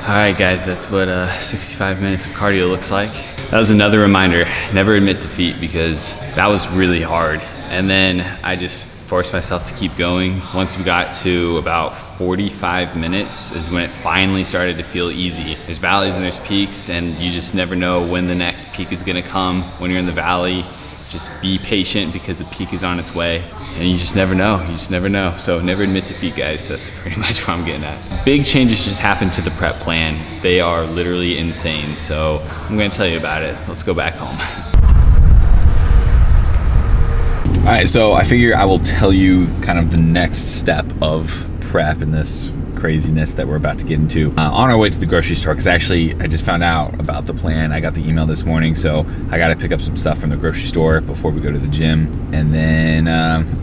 All right, guys, that's what 65 minutes of cardio looks like. That was another reminder, never admit defeat, because that was really hard. And then I just forced myself to keep going. Once we got to about 45 minutes is when it finally started to feel easy. There's valleys and there's peaks, and you just never know when the next peak is gonna come. When you're in the valley, just be patient because the peak is on its way. And you just never know, So never admit defeat, guys. That's pretty much what I'm getting at. Big changes just happened to the prep plan. They are literally insane. So I'm gonna tell you about it. Let's go back home. All right, so I figure I will tell you kind of the next step of prep in this craziness that we're about to get into. On our way to the grocery store, because actually I just found out about the plan. I got the email this morning, so I got to pick up some stuff from the grocery store before we go to the gym, and then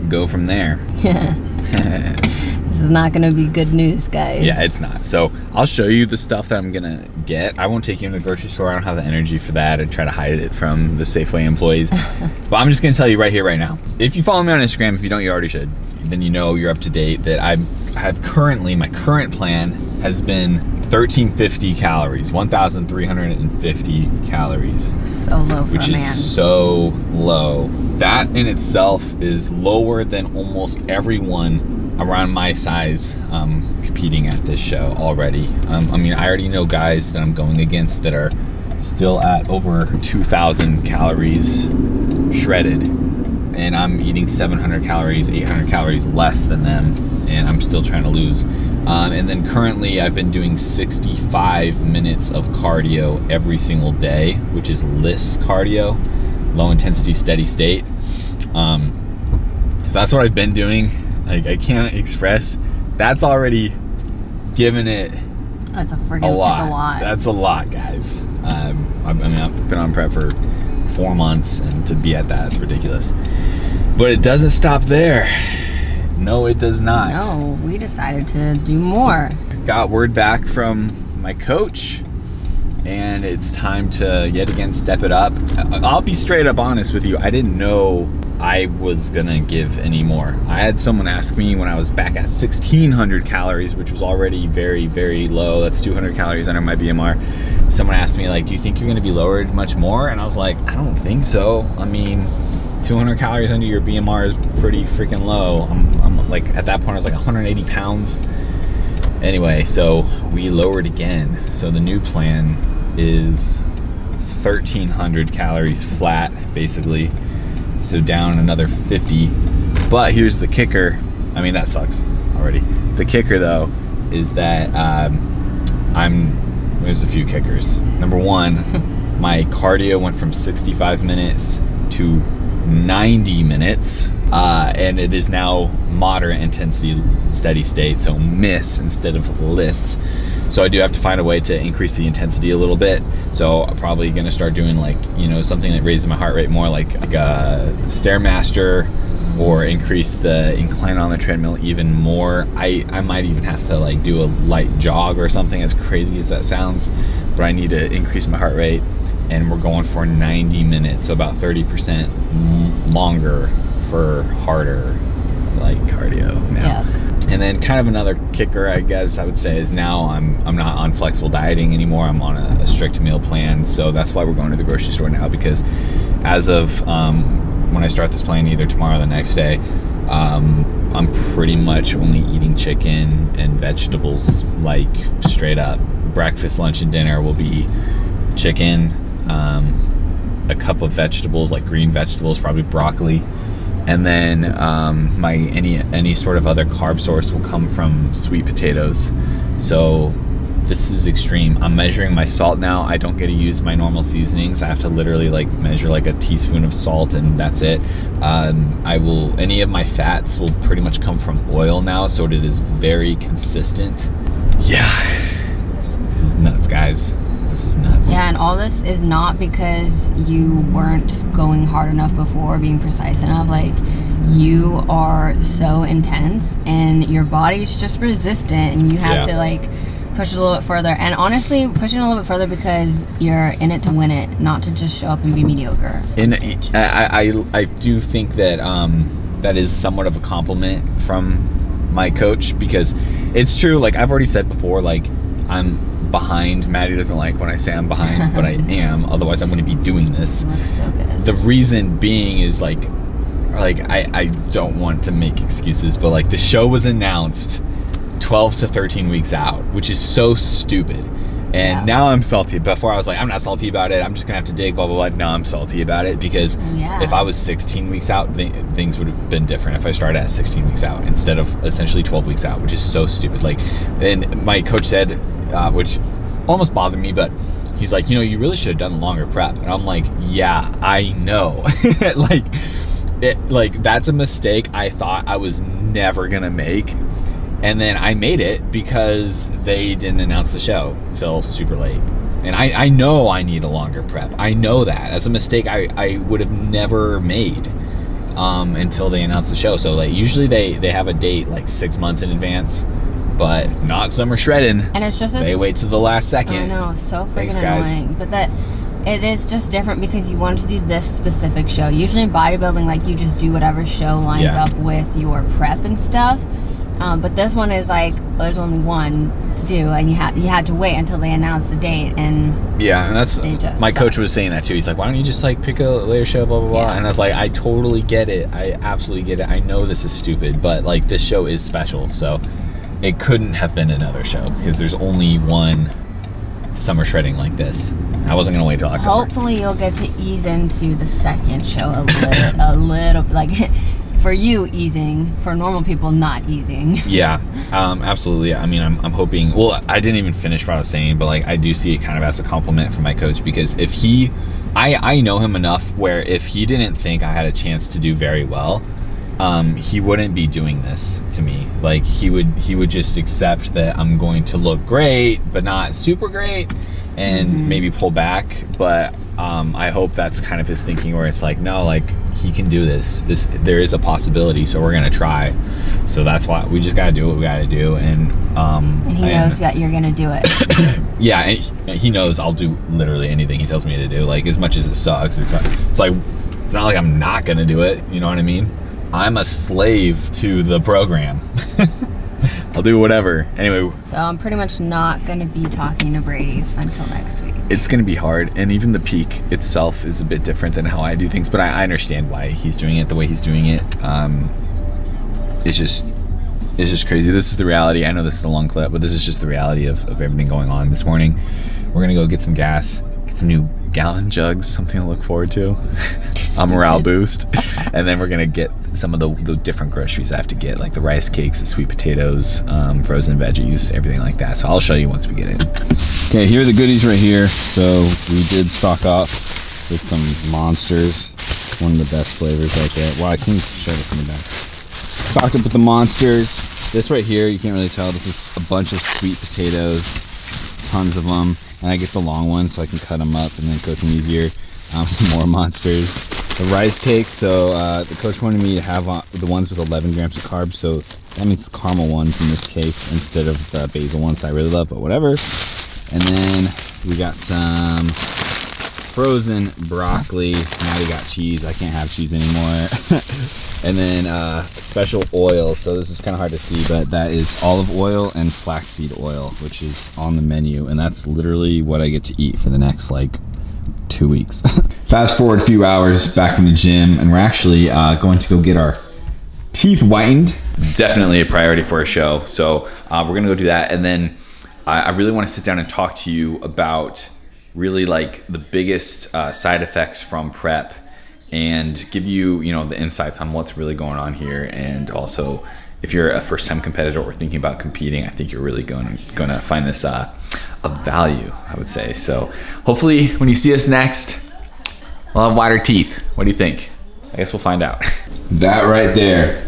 go from there. This is not gonna be good news, guys. Yeah, it's not. So I'll show you the stuff that I'm gonna get. I won't take you into the grocery store. I don't have the energy for that. I try to hide it from the Safeway employees. But I'm just gonna tell you right here, right now. If you follow me on Instagram, if you don't, you already should, then you know you're up to date, that I have currently, my current plan has been 1350 calories, 1,350 calories. So low for a man. Which is so low. That in itself is lower than almost everyone around my size competing at this show already. I mean, I already know guys that I'm going against that are still at over 2,000 calories shredded, and I'm eating 700 calories, 800 calories less than them, and I'm still trying to lose. And then currently I've been doing 65 minutes of cardio every single day, which is LISS cardio, low intensity steady state. So that's what I've been doing. Like, I can't express, that's already given it that's a freaking lot. That's a lot, guys. I mean, I've been on prep for 4 months, and to be at that, it's ridiculous. But it doesn't stop there. No, it does not. No, we decided to do more. Got word back from my coach, and it's time to yet again step it up. I'll be straight up honest with you. I didn't know I was gonna give any more. I had someone ask me when I was back at 1,600 calories, which was already very, very low. That's 200 calories under my BMR. Someone asked me, like, do you think you're gonna be lowered much more? And I was like, I don't think so. I mean, 200 calories under your BMR is pretty freaking low. I'm like, at that point I was like 180 pounds. Anyway, so we lowered again. So the new plan is 1,300 calories flat, basically. So down another 50. But here's the kicker. I mean, that sucks already. The kicker though is that there's a few kickers. Number one, my cardio went from 65 minutes to 90 minutes, and it is now moderate intensity steady state, so MISS instead of LISS. So I do have to find a way to increase the intensity a little bit. So I'm probably gonna start doing, like, you know, something that raises my heart rate more, like a Stairmaster, or increase the incline on the treadmill even more. I might even have to, like, do a light jog or something, as crazy as that sounds, but I need to increase my heart rate. And we're going for 90 minutes, so about 30% longer for harder, like, cardio now. Yuck. And then kind of another kicker, I guess I would say, is now I'm not on flexible dieting anymore. I'm on a strict meal plan. So that's why we're going to the grocery store now, because as of when I start this plan, either tomorrow or the next day, I'm pretty much only eating chicken and vegetables, like, straight up. Breakfast, lunch, and dinner will be chicken, a cup of vegetables, like green vegetables, probably broccoli, and then my any sort of other carb source will come from sweet potatoes. So this is extreme. I'm measuring my salt now. I don't get to use my normal seasonings. I have to literally, like, measure like a teaspoon of salt, and that's it. Any of my fats will pretty much come from oil now, so it is very consistent. Yeah, this is nuts, guys. This is nuts. Yeah, and all this is not because you weren't going hard enough before, being precise enough. Like, you are so intense, and your body's just resistant, and you have to, like, push it a little bit further. And honestly, pushing a little bit further because you're in it to win it, not to just show up and be mediocre. And I do think that that is somewhat of a compliment from my coach, because it's true. Like, I've already said before, like, I'm behind. Maddie doesn't like when I say I'm behind, but I am. Otherwise, I wouldn't be doing this. It looks so good. The reason being is like I don't want to make excuses, but like the show was announced 12 to 13 weeks out, which is so stupid. And now I'm salty. Before I was like, I'm not salty about it. I'm just gonna have to dig, blah, blah, blah. Now I'm salty about it because if I was 16 weeks out, things would have been different if I started at 16 weeks out instead of essentially 12 weeks out, which is so stupid. Like, and my coach said, which almost bothered me, but he's like, you know, you really should have done longer prep. And I'm like, yeah, I know. like that's a mistake I thought I was never gonna make. And then I made it because they didn't announce the show till super late. And I know I need a longer prep. I know that. That's a mistake I would have never made until they announced the show. So like usually they have a date like 6 months in advance, but not Summer Shredding. And it's just they wait to the last second. I know, so freaking annoying. But that it is just different because you wanted to do this specific show. Usually in bodybuilding, like you just do whatever show lines up with your prep and stuff. But this one is like, there's only one to do, and you had to wait until they announced the date. And yeah, and that's my coach was saying that too. He's like, why don't you just like pick a later show, blah blah blah. And I was like, I totally get it. I absolutely get it. I know this is stupid, but like this show is special, so it couldn't have been another show because there's only one Summer Shredding like this. I wasn't gonna wait till October. Hopefully you'll get to ease into the second show a little like. For you, easing. For normal people, not easing. Yeah, absolutely. I mean, I'm hoping, well, I didn't even finish what I was saying, but like I do see it kind of as a compliment from my coach, because if he, I know him enough where if he didn't think I had a chance to do very well, he wouldn't be doing this to me. Like he would just accept that I'm going to look great, but not super great, and maybe pull back. But I hope that's kind of his thinking, where it's like, no, like he can do this. There is a possibility, so we're gonna try. So that's why we just gotta do what we gotta do. And he knows that you're gonna do it. Yeah, and he knows I'll do literally anything he tells me to do. Like as much as it sucks, it's not like I'm not gonna do it. You know what I mean? I'm a slave to the program. I'll do whatever. Anyway. So I'm pretty much not gonna be talking to Brady until next week. It's gonna be hard, and even the peak itself is a bit different than how I do things, but I understand why he's doing it the way he's doing it. It's just crazy. This is the reality. I know this is a long clip, but this is just the reality of everything going on this morning. We're gonna go get some gas, get some new gallon jugs, something to look forward to. A morale boost. And then we're gonna get some of the different groceries I have to get, like the rice cakes, the sweet potatoes, frozen veggies, everything like that. So I'll show you once we get in. Okay, here are the goodies right here. So we did stock up with some Monsters, one of the best flavors right there. Wow, I can't show it from the back. Stocked up with the Monsters. This right here, you can't really tell, this is a bunch of sweet potatoes, tons of them. And I get the long ones so I can cut them up and then cook them easier. Some more Monsters. The rice cakes, so the coach wanted me to have the ones with 11 grams of carbs, so that means the caramel ones in this case instead of the basil ones that I really love, but whatever. And then we got some frozen broccoli. Now we got cheese. I can't have cheese anymore. And then special oil. So this is kind of hard to see, but that is olive oil and flaxseed oil, which is on the menu. And that's literally what I get to eat for the next like 2 weeks. Fast forward a few hours back from the gym, and we're actually going to go get our teeth whitened. Definitely a priority for a show. So we're gonna go do that. And then I really want to sit down and talk to you about really like the biggest side effects from prep, and give you, the insights on what's really going on here. And also, if you're a first-time competitor or thinking about competing, I think you're really gonna find this of value, I would say. So hopefully when you see us next, we'll have whiter teeth. What do you think? I guess we'll find out. That right there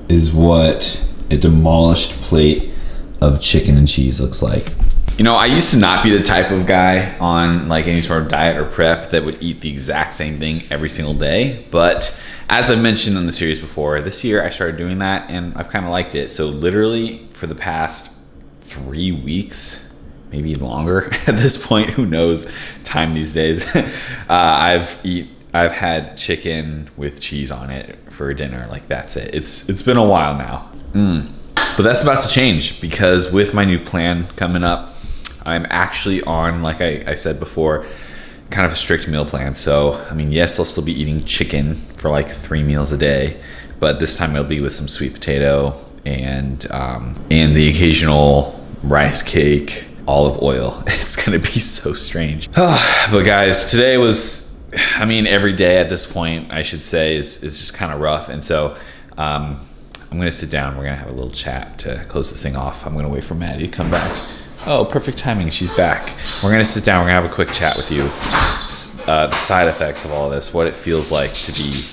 is what a demolished plate of chicken and cheese looks like. I used to not be the type of guy on like any sort of diet or prep that would eat the exact same thing every single day. But as I've mentioned in the series before, this year I started doing that and I've kind of liked it. So literally for the past 3 weeks, maybe longer at this point, who knows time these days, I've had chicken with cheese on it for dinner. Like that's it. It's been a while now. But that's about to change, because with my new plan coming up, I'm actually on, like I said before, kind of a strict meal plan. So, I mean, yes, I'll still be eating chicken for like 3 meals a day, but this time it'll be with some sweet potato and the occasional rice cake, olive oil. It's gonna be so strange. But guys, today was, I mean, every day at this point, I should say, is just kind of rough. And so I'm gonna sit down, we're gonna have a little chat to close this thing off. I'm gonna wait for Maddie to come back. Oh, perfect timing, she's back. We're gonna sit down, we're gonna have a quick chat with you. The side effects of all of this, what it feels like to be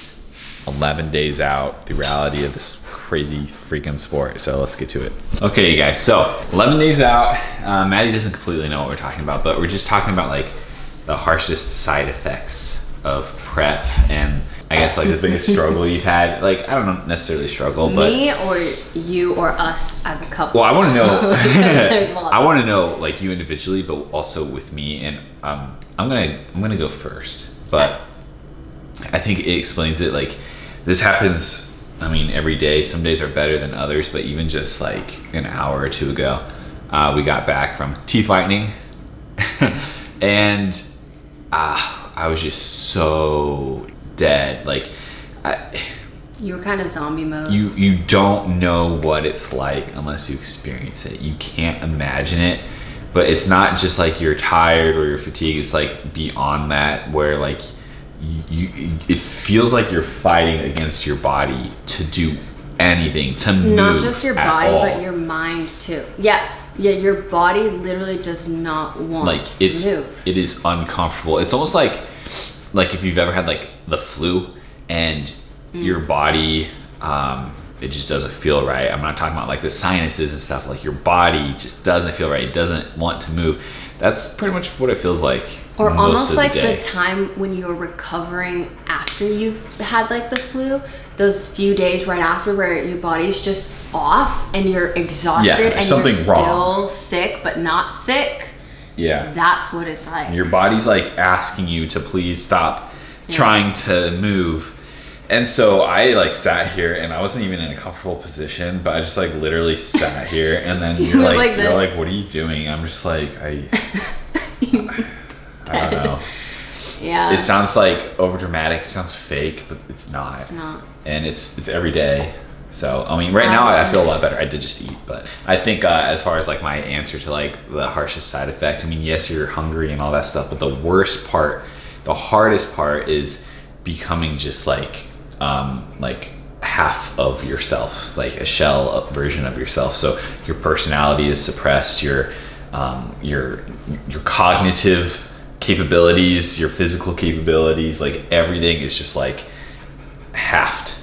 11 days out, the reality of this crazy freaking sport. So let's get to it. Okay, you guys, so 11 days out. Maddie doesn't completely know what we're talking about, but we're just talking about like the harshest side effects of prep, and I guess like the biggest struggle you've had. Like, I don't know necessarily struggle, but me or you or us as a couple. Well, I want to know. I want to know like you individually, but also with me. And I'm gonna go first, but I think it explains it. Like, this happens, I mean, every day. Some days are better than others, but even just like an hour or two ago, we got back from teeth whitening, and I was just so dead. Like, you were kind of zombie mode. You don't know what it's like unless you experience it. You can't imagine it. But it's not just like you're tired or you're fatigued. It's like beyond that, where like it feels like you're fighting against your body to do anything, to move. Not just your body, but your mind too. Yeah, your body literally does not want to move. It is uncomfortable. It's almost like if you've ever had like the flu and your body, it just doesn't feel right. I'm not talking about like the sinuses and stuff. Like, your body just doesn't feel right. It doesn't want to move. That's pretty much what it feels like. Or almost like the time when you're recovering after you've had like the flu, those few days right after where your body's just off and you're exhausted and you're still sick but not sick. Yeah. That's what it's like. Your body's like asking you to please stop trying to move. And so I like sat here, and I wasn't even in a comfortable position, but I just like literally sat here, and then you're like, what are you doing? I'm just like, I don't know. Yeah. It sounds like over dramatic, it sounds fake, but it's not. It's not. And it's every day. So, I mean, right now I feel a lot better. I did just eat, but I think as far as like my answer to like the harshest side effect, I mean, yes, you're hungry and all that stuff, but the worst part, the hardest part is becoming just like half of yourself, like a shell version of yourself. So your personality is suppressed, your cognitive capabilities, your physical capabilities, like everything is just like halved.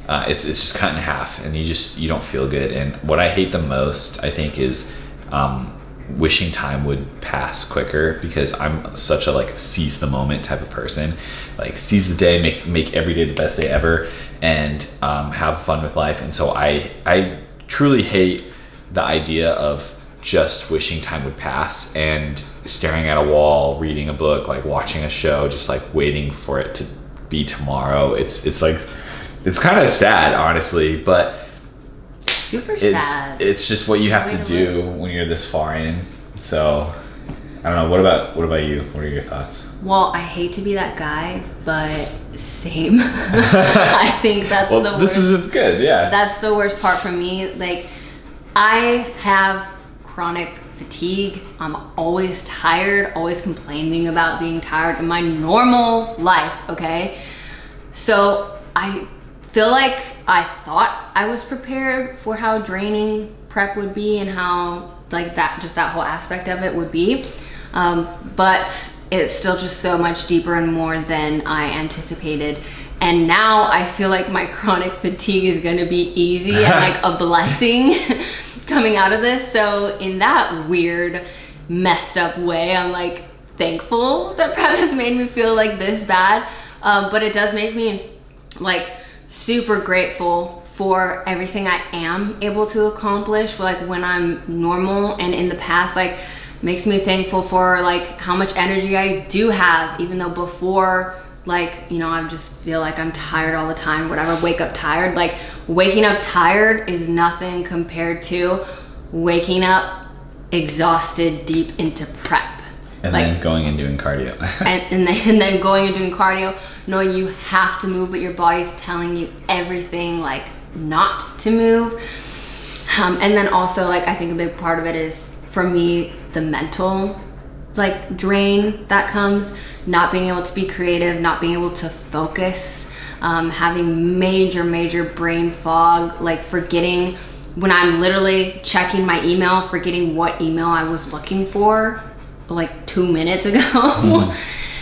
It's just cut in half, and you don't feel good. And what I hate the most, I think, is wishing time would pass quicker, because I'm such a like seize the moment type of person. Like, seize the day, make every day the best day ever, and have fun with life. And so I truly hate the idea of just wishing time would pass and staring at a wall, reading a book, like watching a show, just like waiting for it to be tomorrow. It's like, it's kind of sad, honestly, but super sad. It's just what you have to do when you're this far in. So I don't know. What about you? What are your thoughts? Well, I hate to be that guy, but same. I think that's the worst. This is good, yeah. That's the worst part for me. Like, I have chronic fatigue. I'm always tired, always complaining about being tired in my normal life, okay? So I feel like I thought I was prepared for how draining prep would be and how like that whole aspect of it would be. But it's still just so much deeper and more than I anticipated. And now I feel like my chronic fatigue is gonna be easy and like a blessing coming out of this. So in that weird, messed up way, I'm like thankful that prep has made me feel like this bad. But it does make me like super grateful for everything I am able to accomplish, like when I'm normal, and in the past, like makes me thankful for like how much energy I do have, even though before like, you know, I just feel like I'm tired all the time, whatever, wake up tired. Like, waking up tired is nothing compared to waking up exhausted deep into prep. And like, then going and doing cardio. and then going and doing cardio, knowing you have to move, but your body's telling you everything, like, not to move. And then also, like, I think a big part of it is, for me, the mental, like, drain that comes, not being able to be creative, not being able to focus, having major brain fog, like forgetting when I'm literally checking my email, forgetting what email I was looking for like 2 minutes ago.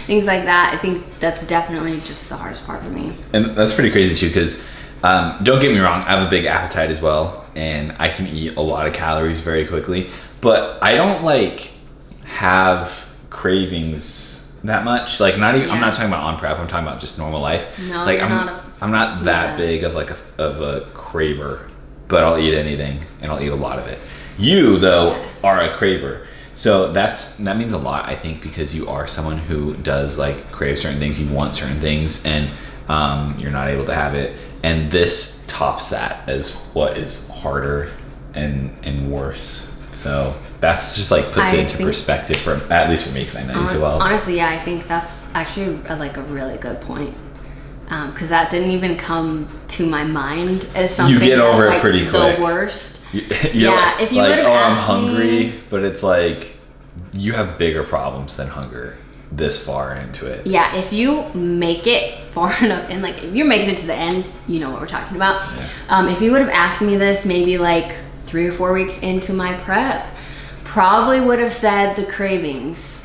Things like that. I think that's definitely just the hardest part for me. And that's pretty crazy too, because don't get me wrong, I have a big appetite as well, and I can eat a lot of calories very quickly, but I don't like have cravings that much. Like, not even, I'm not talking about on prep, I'm talking about just normal life. No, like I'm not that big of like a craver, but I'll eat anything and I'll eat a lot of it. You though are a craver. So that means a lot, I think, because you are someone who does like crave certain things, you want certain things, and you're not able to have it. And this tops that as what is harder and worse. So that's just like puts it into perspective, for at least for me, because I know you so well. Honestly, yeah, I think that's actually like a really good point. Because that didn't even come to my mind as something you get over that's, it pretty quick. The worst. Yeah, if you like, would have asked I'm hungry, me, but it's like you have bigger problems than hunger this far into it. Yeah, if you make it far enough, and like if you're making it to the end, you know what we're talking about. Yeah. If you would have asked me this maybe like 3 or 4 weeks into my prep, probably would have said the cravings,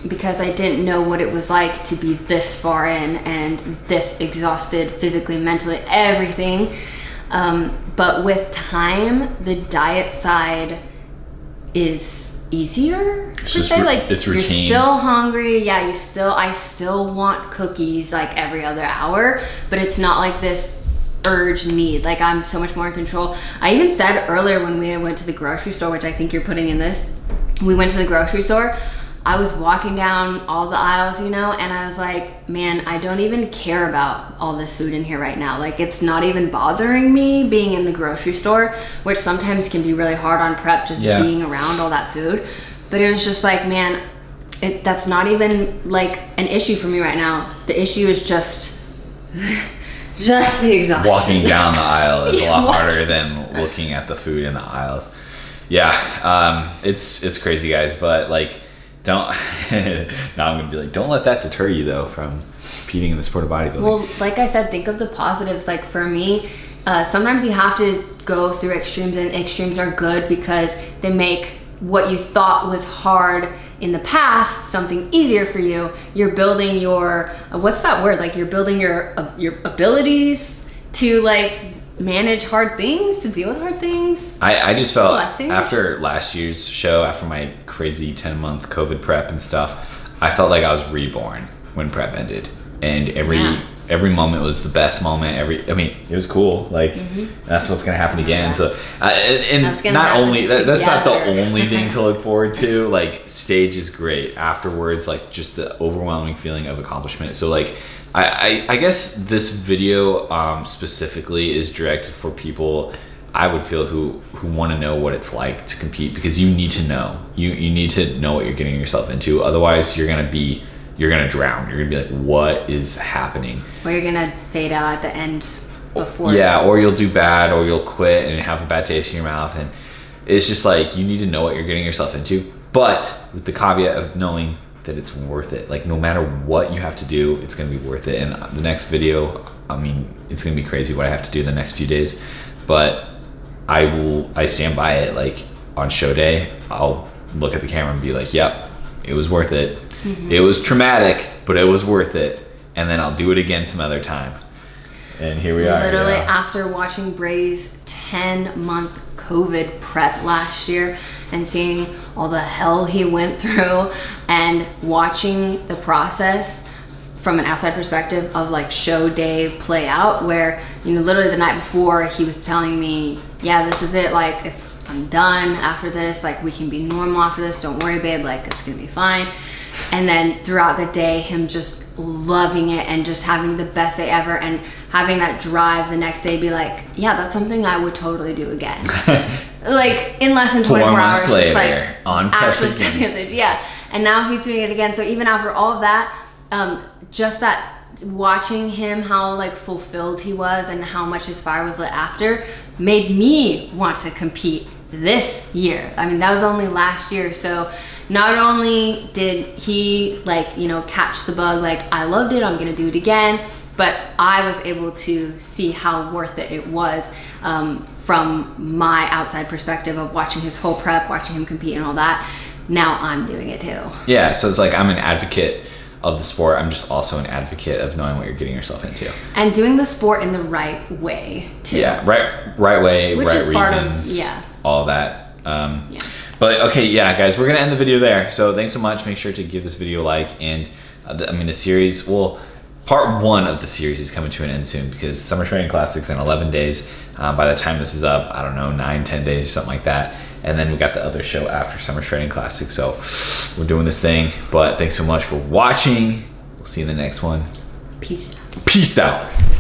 because I didn't know what it was like to be this far in and this exhausted physically, mentally, everything. But with time, the diet side is easier per se. Like, it's routine. You're still hungry. Yeah, I still want cookies like every other hour, but it's not like this urge need. Like, I'm so much more in control. I even said earlier when we went to the grocery store, which I think you're putting in this, we went to the grocery store, I was walking down all the aisles, you know, and I was like, man, I don't even care about all this food in here right now. Like, it's not even bothering me being in the grocery store, which sometimes can be really hard on prep, just being around all that food. But it was just like, man, that's not even like an issue for me right now. The issue is just the exhaustion. Walking down the aisle is a lot harder than looking at the food in the aisles. Yeah, it's crazy, guys, but like, now I'm gonna be like, don't let that deter you though from competing in the sport of bodybuilding. Well, like I said, think of the positives. Like, for me, sometimes you have to go through extremes, and extremes are good because they make what you thought was hard in the past something easier for you. You're building your what's that word? Like, you're building your abilities to like manage hard things, to deal with hard things. I just felt after last year's show, after my crazy 10-month COVID prep and stuff, I felt like I was reborn when prep ended, and every moment was the best moment. I mean, it was cool. Like, that's what's gonna happen again. So, and not only that's not the only thing to look forward to. Like, stage is great. Afterwards, like, just the overwhelming feeling of accomplishment. So, like, I guess this video specifically is directed for people, I would feel, who want to know what it's like to compete, because you need to know. You need to know what you're getting yourself into. Otherwise, you're gonna drown. You're gonna be like, what is happening? Or you're gonna fade out at the end before. Yeah, or you'll do bad, or you'll quit and have a bad taste in your mouth. And it's just like, you need to know what you're getting yourself into, but with the caveat of knowing that it's worth it. Like, no matter what you have to do, it's gonna be worth it. And the next video, I mean, it's gonna be crazy what I have to do the next few days, but I stand by it. Like, on show day, I'll look at the camera and be like, yep, it was worth it. It was traumatic, but it was worth it. And then I'll do it again some other time. And here we are. Literally, after watching Brady's 10-month COVID prep last year and seeing all the hell he went through, and watching the process from an outside perspective of like show day play out, where, you know, literally the night before he was telling me, yeah, this is it, like, I'm done after this, like, we can be normal after this, don't worry, babe, like, it's gonna be fine. And then throughout the day, him just loving it and just having the best day ever, and having that drive the next day, be like, yeah, that's something I would totally do again. Like in less than 24 hours, just like on perfect. Yeah, and now he's doing it again. So even after all of that, just that watching him, how like fulfilled he was and how much his fire was lit after, made me want to compete this year. I mean, that was only last year. So not only did he like, you know, catch the bug, like I loved it, I'm gonna do it again, but I was able to see how worth it was, from my outside perspective of watching his whole prep, watching him compete and all that. Now I'm doing it too. Yeah, so it's like I'm an advocate of the sport. I'm just also an advocate of knowing what you're getting yourself into. And doing the sport in the right way too. Yeah, right way, which right reasons, all of that. Yeah. But okay, yeah, guys, we're gonna end the video there. So thanks so much. Make sure to give this video a like, and I mean, the series, well, part 1 of the series is coming to an end soon, because Summer Training Classics in 11 days. By the time this is up, I don't know, 9-10 days, something like that. And then we got the other show after Summer Training Classics. So we're doing this thing. But thanks so much for watching. We'll see you in the next one. Peace out. Peace out.